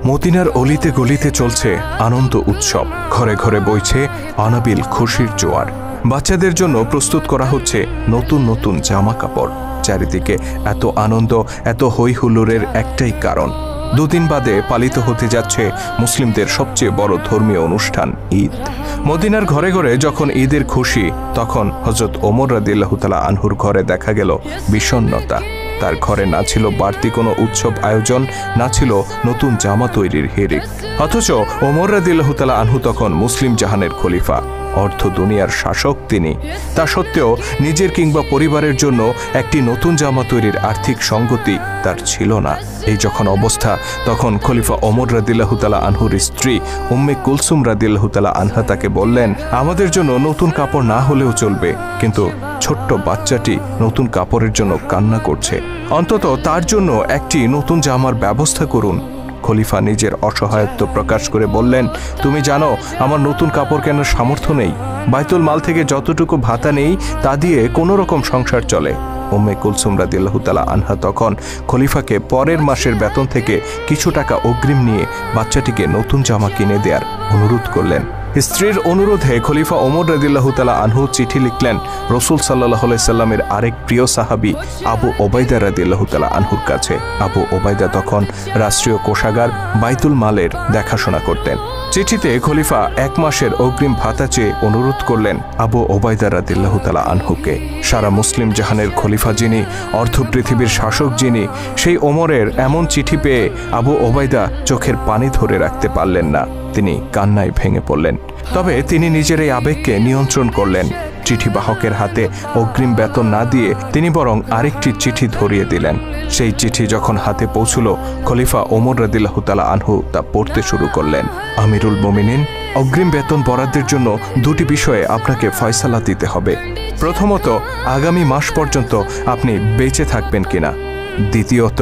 মদিনার অলিতে গলিতে চলছে আনন্দ উৎসব, ঘরে ঘরে বইছে অনাবিল খুশির জোয়ার। বাচ্চাদের জন্য প্রস্তুত করা হচ্ছে নতুন নতুন জামা কাপড়। চারিদিকে এত আনন্দ, এত হই হুল্লোড়ের একটাই কারণ, দুদিন বাদে পালিত হতে যাচ্ছে মুসলিমদের সবচেয়ে বড় ধর্মীয় অনুষ্ঠান ঈদ। মদিনার ঘরে ঘরে যখন ঈদের খুশি, তখন হযরত ওমর রাদিয়াল্লাহু তাআলা আনহুর ঘরে দেখা গেল বিষণ্ণতা। তার ঘরে না ছিল বাড়তি কোনো উৎসব আয়োজন, না ছিল নতুন জামা তৈরির হিড়িক। অথচ ওমর রাদিয়াল্লাহু তাআলা আনহু তখন মুসলিম জাহানের খলিফা, অর্ধ দুনিয়ার শাসক তিনি। তা সত্ত্বেও নিজের কিংবা পরিবারের জন্য একটি নতুন জামা তৈরির আর্থিক সঙ্গতি তার ছিল না। এই যখন অবস্থা, তখন খলিফা ওমর রাদিয়াল্লাহু তাআলা আনহুর স্ত্রী উম্মে কুলসুম রাদিয়াল্লাহু তাআলা আনহা তাকে বললেন, আমাদের জন্য নতুন কাপড় না হলেও চলবে, কিন্তু ছোট্ট বাচ্চাটি নতুন কাপড়ের জন্য কান্না করছে, অন্তত তার জন্য একটি নতুন জামার ব্যবস্থা করুন। খলিফা নিজের অসহায়ত্ব প্রকাশ করে বললেন, তুমি জানো আমার নতুন কাপড় কেনার সামর্থ্য নেই, বাইতুল মাল থেকে যতটুকু ভাতা নেই তা দিয়ে কোনো রকম সংসার চলে। উম্মে কুলসুম রাদিয়াল্লাহু তাআলা আনহা তখন খলিফাকে পরের মাসের বেতন থেকে কিছু টাকা অগ্রিম নিয়ে বাচ্চাটিকে নতুন জামা কিনে দেওয়ার অনুরোধ করলেন। স্ত্রীর অনুরোধে খলিফা ওমর রাদিয়াল্লাহু তাআলা আনহু চিঠি লিখলেন রাসূল সাল্লাল্লাহু আলাইহি সাল্লামের আরেক প্রিয় সাহাবী আবু ওবাইদা রাদিয়াল্লাহু তাআলা আনহুর কাছে। আবু ওবাইদা তখন রাষ্ট্রীয় কোষাগার বাইতুল মালের দেখাশোনা করতেন। চিঠিতে খলিফা 1 মাসের অগ্রিম ভাতা চেয়ে অনুরোধ করলেন আবু ওবাইদা রাদিয়াল্লাহু তাআলা আনহুকে। সারা মুসলিম জাহানের খলিফা যিনি, অর্ধ পৃথিবীর শাসক যিনি, সেই ওমরের এমন চিঠি পেয়ে আবু ওবাইদা চোখের পানি ধরে রাখতে পারলেন না। তিনি কান্নায় ভেঙে পড়লেন। তবে তিনি নিজের এই আবেগকে নিয়ন্ত্রণ করলেন। চিঠি বাহকের হাতে অগ্রিম বেতন না দিয়ে তিনি বরং আরেকটি চিঠি ধরিয়ে দিলেন। সেই চিঠি যখন হাতে পৌঁছল, খলিফা ওমর রাদিয়াল্লাহু তাআলা আনহু তা পড়তে শুরু করলেন। আমিরুল মুমিনিন, অগ্রিম বেতন বরাদ্দের জন্য দুটি বিষয়ে আপনাকে ফয়সালা দিতে হবে। প্রথমত, আগামী মাস পর্যন্ত আপনি বেঁচে থাকবেন কিনা। দ্বিতীয়ত,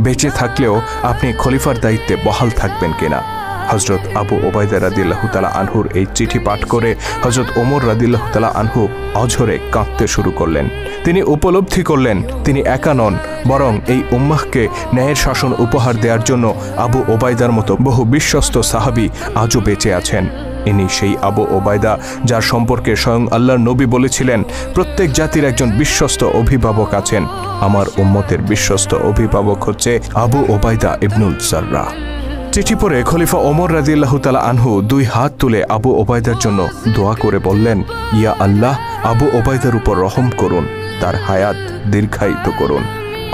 বেঁচে থাকলেও আপনি খলিফার দায়িত্বে বহাল থাকবেন কিনা। হযরত আবু ওবাইদা রাদিয়াল্লাহু তাআলা আনহুর এই চিঠি পাঠ করে হযরত ওমর রাদিয়াল্লাহু তাআলা আনহু অঝরে কাঁদতে শুরু করলেন। তিনি উপলব্ধি করলেন তিনি একা নন, বরং এই উম্মাহকে ন্যায়ের শাসন উপহার দেওয়ার জন্য আবু ওবাইদার মতো বহু বিশ্বস্ত সাহাবী আজও বেঁচে আছেন। ইনি সেই আবু ওবাইদা যার সম্পর্কে স্বয়ং আল্লাহর নবী বলেছিলেন, প্রত্যেক জাতির একজন বিশ্বস্ত অভিভাবক আছেন, আমার উম্মতের বিশ্বস্ত অভিভাবক হচ্ছে আবু ওবাইদা ইবনুল জাররাহ। চিঠি পড়ে খলিফা ওমর রাদিয়াল্লাহু তাআলা আনহু 2 হাত তুলে আবু ওবাইদার জন্য দোয়া করে বললেন, ইয়া আল্লাহ, আবু ওবাইদার উপর রহম করুন, তার হায়াত দীর্ঘায়িত করুন।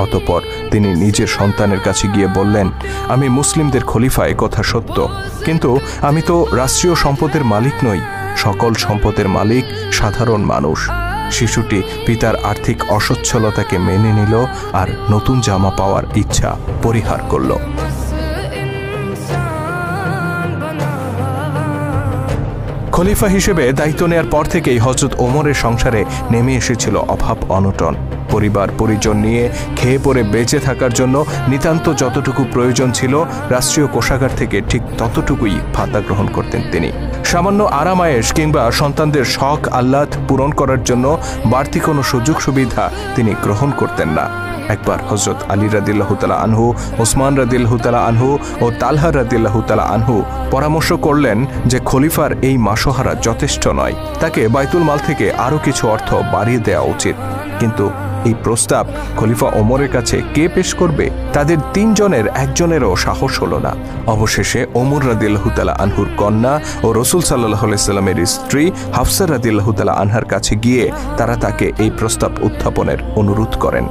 অতঃপর তিনি নিজের সন্তানের কাছে গিয়ে বললেন, আমি মুসলিমদের খলিফা, এ কথা সত্য, কিন্তু আমি তো রাষ্ট্রীয় সম্পদের মালিক নই, সকল সম্পদের মালিক সাধারণ মানুষ। শিশুটি পিতার আর্থিক অসচ্ছলতাকে মেনে নিল আর নতুন জামা পাওয়ার ইচ্ছা পরিহার করল। খলিফা হিসেবে দায়িত্ব নেয়ার পর থেকেই হযরত ওমরের সংসারে নেমে এসেছিল অভাব অনটন। পরিবার পরিজন নিয়ে খেয়ে পরে বেঁচে থাকার জন্য নিতান্ত যতটুকু প্রয়োজন ছিল, রাষ্ট্রীয় কোষাগার থেকে ঠিক ততটুকুই ভাতা গ্রহণ করতেন তিনি। সামান্য আরামায়েশ কিংবা সন্তানদের শখ আহ্লাদ পূরণ করার জন্য বাড়তি কোনো সুযোগ সুবিধা তিনি গ্রহণ করতেন না। একবার হযরত আলী রাদিয়াল্লাহু তাআলা আনহু, ওসমান রাদিয়াল্লাহু তাআলা আনহু ও তালহা রাদিয়াল্লাহু তাআলা আনহু পরামর্শ করলেন যে খলিফার এই মাসোহারা যথেষ্ট নয়, তাকে বাইতুল মাল থেকে আরও কিছু অর্থ বাড়িয়ে দেওয়া উচিত। কিন্তু এই প্রস্তাব খলিফা ওমরের কাছে কে পেশ করবে? তাদের 3 জনের একজনেরও সাহস হলো না। অবশেষে ওমর রাদিয়াল্লাহু তাআলা আনহুর কন্যা ও রাসূল সাল্লাল্লাহু আলাইহি সাল্লামের স্ত্রী হাফসা রাদিয়াল্লাহু তাআলা আনহার কাছে গিয়ে তারা তাকে এই প্রস্তাব উত্থাপনের অনুরোধ করেন।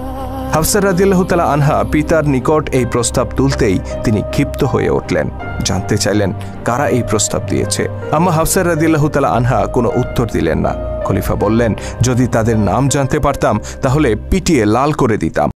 হাফসা রাদিয়াল্লাহু তাআলা আনহা পিতার নিকট এই প্রস্তাব তুলতেই তিনি ক্ষিপ্ত হয়ে উঠলেন। জানতে চাইলেন কারা এই প্রস্তাব দিয়েছে। আম্মা হাফসা রাদিয়াল্লাহু তাআলা আনহা কোনো উত্তর দিলেন না। খলিফা বললেন, যদি তাদের নাম জানতে পারতাম তাহলে পিটিয়ে লাল করে দিতাম।